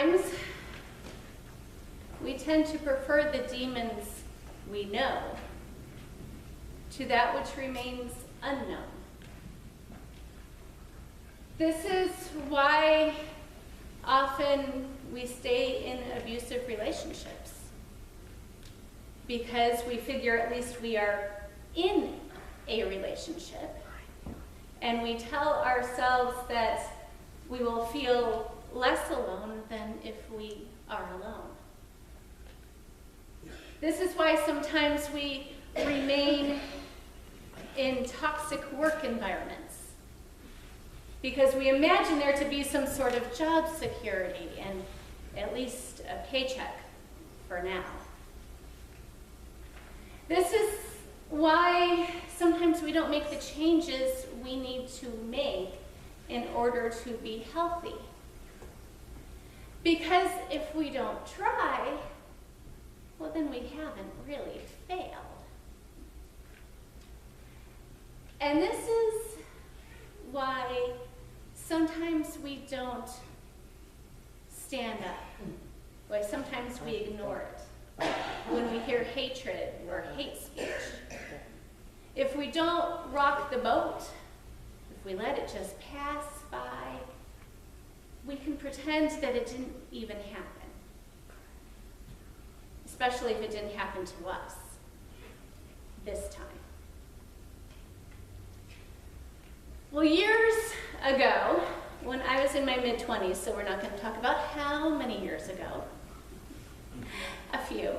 times, we tend to prefer the demons we know to that which remains unknown. This is why often we stay in abusive relationships, because we figure at least we are in a relationship, and we tell ourselves that we will feel less alone than if we are alone. This is why sometimes we remain in toxic work environments, because we imagine there to be some sort of job security and at least a paycheck for now. This is why sometimes we don't make the changes we need to make in order to be healthy. Because if we don't try, well, then we haven't really failed. And this is why sometimes we don't stand up, why sometimes we ignore it when we hear hatred or hate speech. If we don't rock the boat, if we let it just pass by, we can pretend that it didn't even happen, especially if it didn't happen to us this time. Well, years ago, when I was in my mid-20s, so we're not going to talk about how many years ago, a few,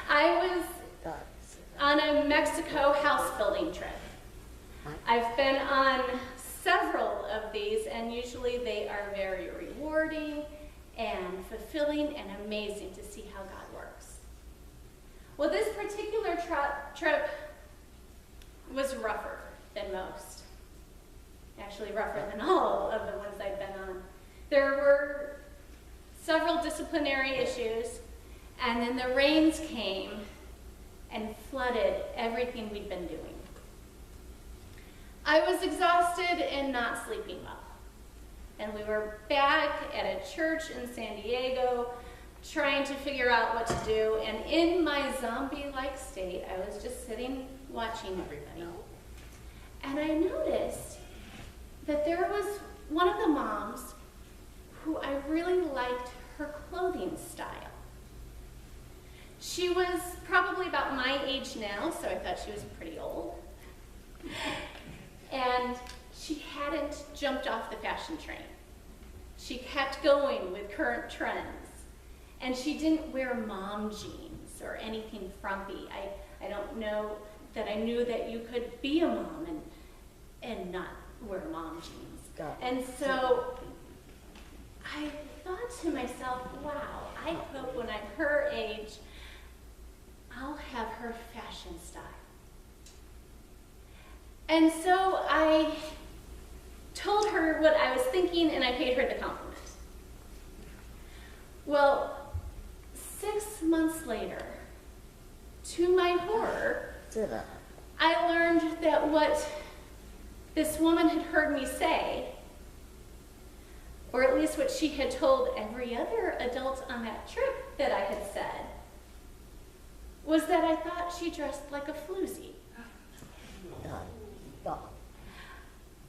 I was on a Mexico house building trip. I've been on several of these, and usually they are very rewarding and fulfilling and amazing to see how God works. Well, this particular trip was rougher than most. Actually rougher than all of the ones I've been on. There were several disciplinary issues, and then the rains came and flooded everything we'd been doing. I was exhausted and not sleeping well. And we were back at a church in San Diego trying to figure out what to do, and in my zombie-like state, I was just sitting watching everybody. And I noticed that there was one of the moms who I really liked her clothing style. She was probably about my age now, so I thought she was pretty old. And she hadn't jumped off the fashion train. She kept going with current trends. And she didn't wear mom jeans or anything frumpy. I don't know that I knew that you could be a mom and not wear mom jeans. And so I thought to myself, wow, I hope when I'm her age, I'll have her fashion style. And so I told her what I was thinking, and I paid her the compliment. Well, 6 months later, to my horror, I learned that what this woman had heard me say, or at least what she had told every other adult on that trip that I had said, was that I thought she dressed like a floozy.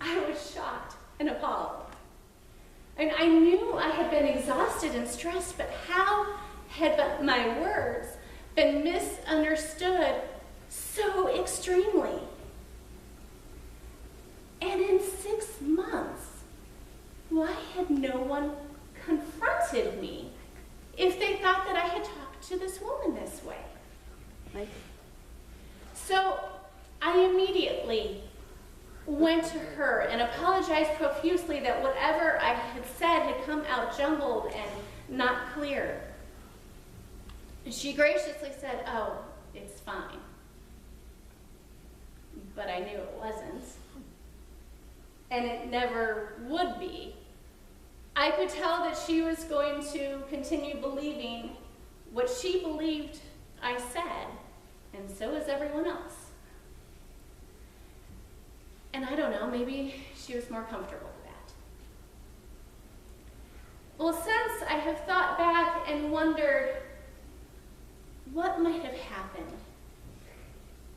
I was shocked and appalled. And I knew I had been exhausted and stressed, but how had my words been misunderstood so extremely? And in 6 months, why had no one confronted me if they thought that I had talked to this woman this way? So I immediately went to her and apologized profusely that whatever I had said had come out jumbled and not clear. She graciously said, "Oh, it's fine." But I knew it wasn't. And it never would be. I could tell that she was going to continue believing what she believed I said, and so is everyone else. And I don't know, maybe she was more comfortable with that. Well, since I have thought back and wondered what might have happened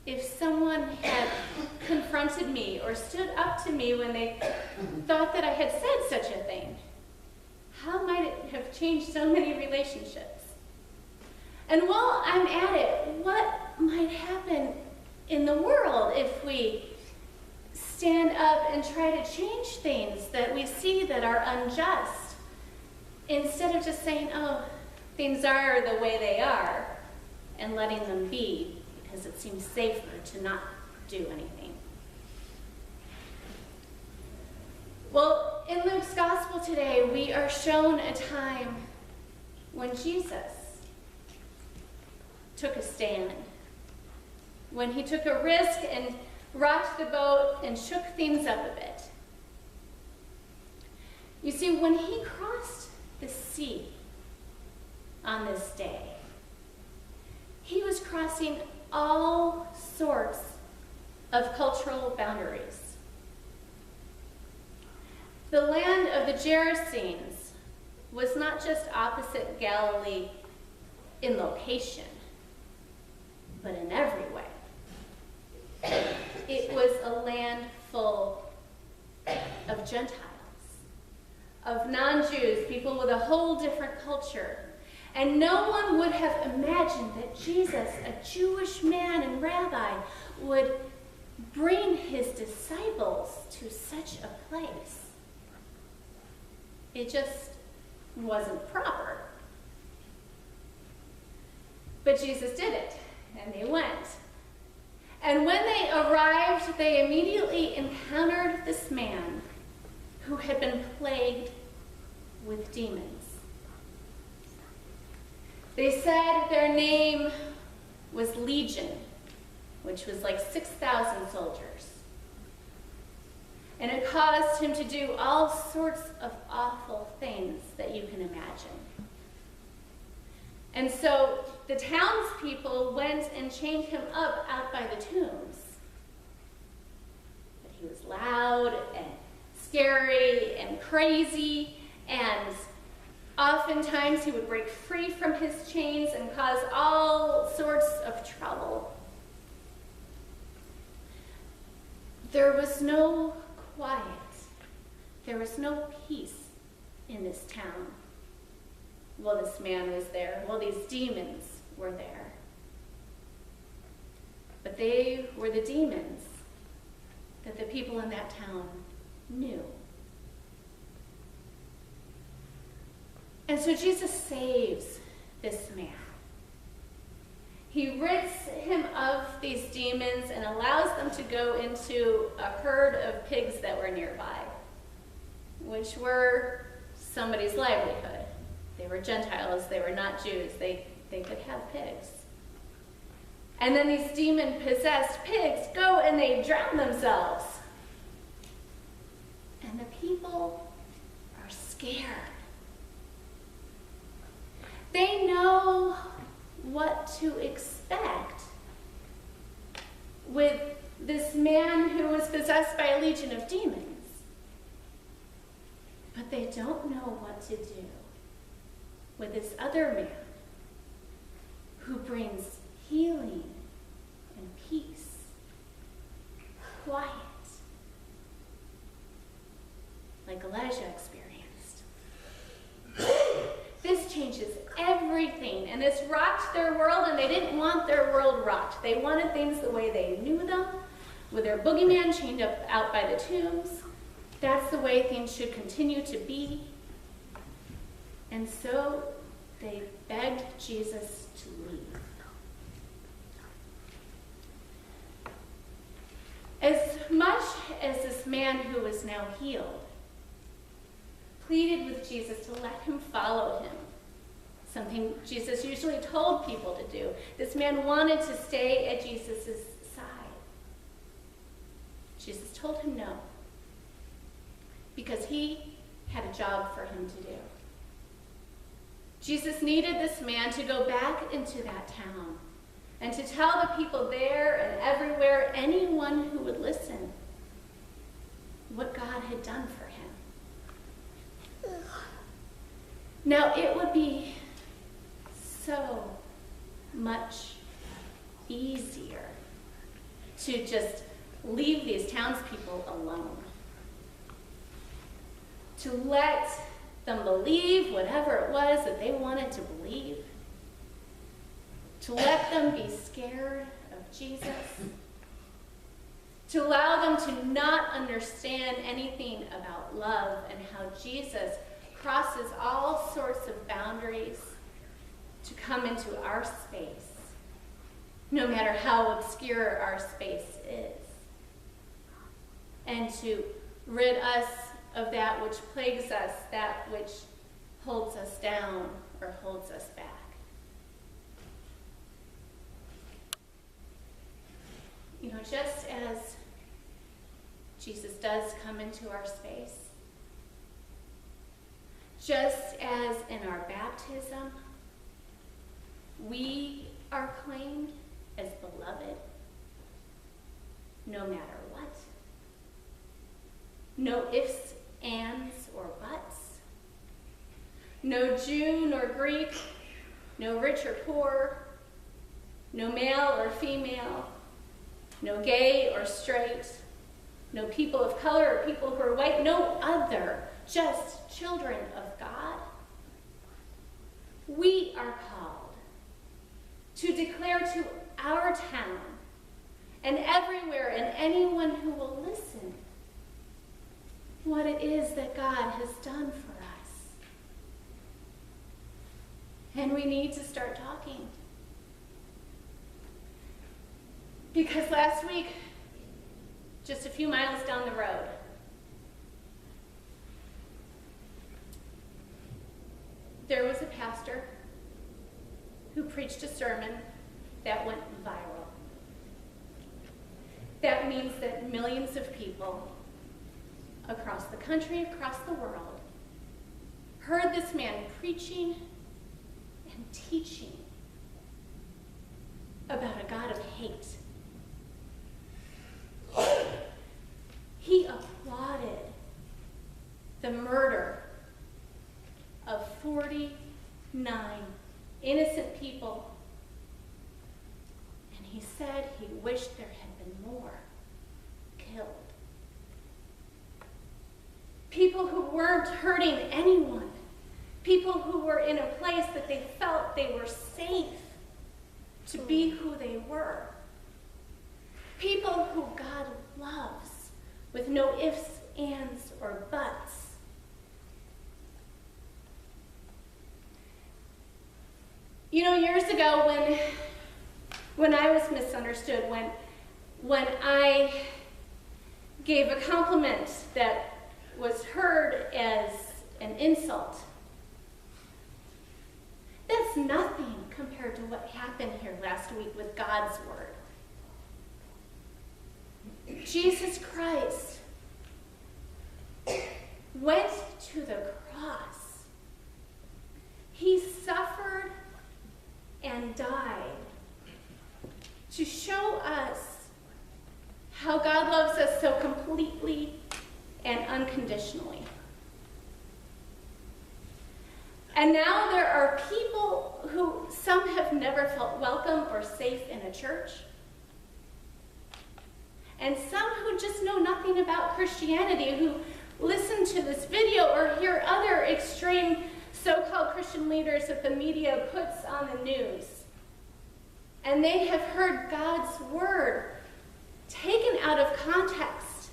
if someone had confronted me or stood up to me when they thought that I had said such a thing, how might it have changed so many relationships? And while I'm at it, what might happen in the world if we stand up and try to change things that we see that are unjust, instead of just saying, oh, things are the way they are, and letting them be, because it seems safer to not do anything. Well, in Luke's gospel today, we are shown a time when Jesus took a stand, when he took a risk and rocked the boat and shook things up a bit. You see, when he crossed the sea on this day, he was crossing all sorts of cultural boundaries. The land of the Gerasenes was not just opposite Galilee in location, but in every way. It was a land full of Gentiles, of non-Jews, people with a whole different culture. And no one would have imagined that Jesus, a Jewish man and rabbi, would bring his disciples to such a place. It just wasn't proper. But Jesus did it, and they went. And when they arrived, they immediately encountered this man who had been plagued with demons. They said their name was Legion, which was like 6,000 soldiers. And it caused him to do all sorts of awful things that you can imagine. And so the townspeople went and chained him up out by the tombs. But he was loud and scary and crazy, and oftentimes he would break free from his chains and cause all sorts of trouble. There was no quiet. There was no peace in this town. Well, this man was there. Well, these demons were there. But they were the demons that the people in that town knew. And so Jesus saves this man. He rids him of these demons and allows them to go into a herd of pigs that were nearby, which were somebody's livelihood. They were Gentiles, they were not Jews, they could have pigs. And then these demon-possessed pigs go and they drown themselves. And the people are scared. They know what to expect with this man who was possessed by a legion of demons. But they don't know what to do with this other man who brings healing and peace, quiet, like Elijah experienced. This changes everything, and this rocked their world, and they didn't want their world rocked. They wanted things the way they knew them, with their boogeyman chained up out by the tombs. That's the way things should continue to be. And so they begged Jesus to leave. As much as this man who was now healed pleaded with Jesus to let him follow him, something Jesus usually told people to do, this man wanted to stay at Jesus' side. Jesus told him no, because he had a job for him to do. Jesus needed this man to go back into that town and to tell the people there and everywhere, anyone who would listen, what God had done for him. Now, it would be so much easier to just leave these townspeople alone, to let them believe whatever it was that they wanted to believe, to let them be scared of Jesus, to allow them to not understand anything about love and how Jesus crosses all sorts of boundaries to come into our space, no matter how obscure our space is, and to rid us of that which plagues us, that which holds us down or holds us back. You know, just as Jesus does come into our space, just as in our baptism, we are claimed as beloved, no matter what. No ifs, ands, or buts. No Jew nor Greek, no rich or poor, no male or female, no gay or straight, no people of color or people who are white, no other, just children of God. We are called to declare to our town and everywhere and anyone who will listen what it is that God has done for us. And we need to start talking. Because last week, just a few miles down the road, there was a pastor who preached a sermon that went viral. That means that millions of people across the country, across the world, heard this man preaching and teaching about a God of hate. He applauded the murder of 49 innocent people, and he said he wished there had been more killed. People who weren't hurting anyone. People who were in a place that they felt they were safe to be who they were. People who God loves with no ifs, ands, or buts. You know, years ago when I was misunderstood, when I gave a compliment that was heard as an insult, that's nothing compared to what happened here last week with God's word. Jesus Christ went to the cross. He suffered and died to show us how God loves us so completely and unconditionally. And now there are people who some have never felt welcome or safe in a church, and some who just know nothing about Christianity, who listen to this video or hear other extreme so-called Christian leaders that the media puts on the news. And they have heard God's word taken out of context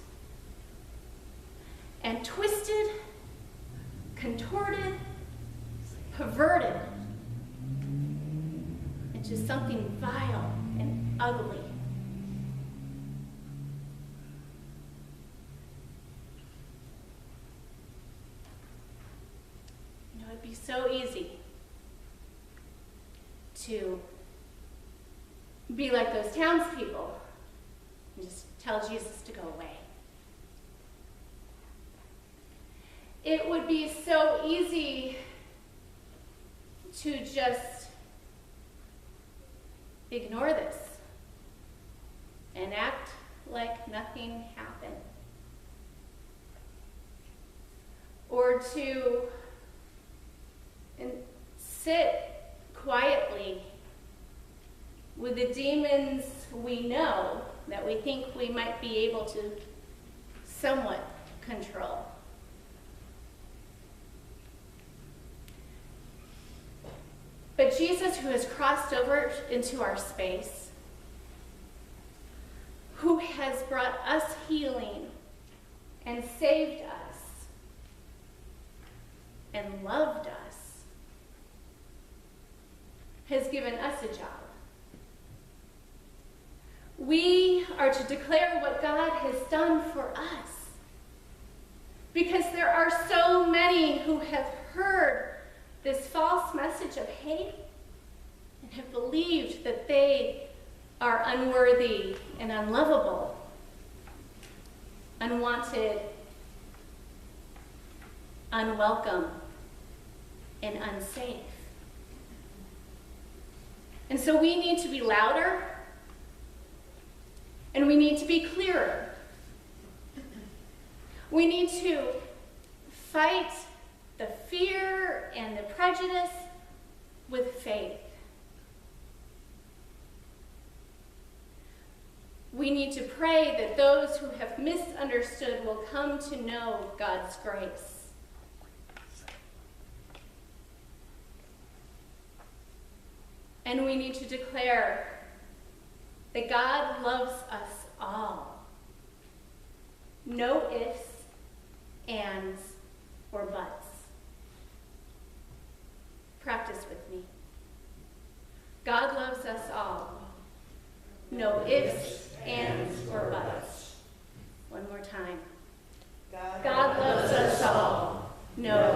and twisted, contorted, perverted into something vile and ugly. You know, it'd be so easy to be like those townspeople and just tell Jesus to go away. It would be so easy to just ignore this and act like nothing happened. Or to and sit quietly with the demons we know that we think we might be able to somewhat control. But Jesus, who has crossed over into our space, who has brought us healing and saved us and loved us, has given us a job. We are to declare what God has done for us, because there are so many who have heard this false message of hate and have believed that they are unworthy and unlovable, unwanted, unwelcome, and unsafe. And so we need to be louder, and we need to be clearer. We need to fight the fear and the prejudice with faith. We need to pray that those who have misunderstood will come to know God's grace. And we need to declare that God loves us all. No ifs, ands, or buts. Practice with me. God loves us all. No ifs, ands, or buts. One more time. God loves us all. No